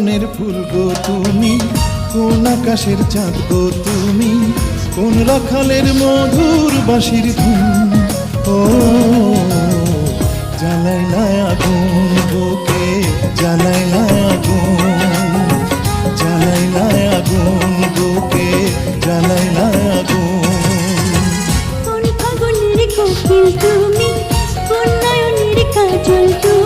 বনের ফুল গো তুমি, কোন আকাশের চাঁদ গো তুমি, কোন রাখালের মধুর বাঁশির ধুন। ও জ্বালাইলা আগুন বুকে, জ্বালাইলা আগুন, জ্বালাইলা আগুন বুকে, জ্বালাইলা আগুন। কোন ফাগুনের কোকিল তুমি, কোন নয়নের কাজল তুমি।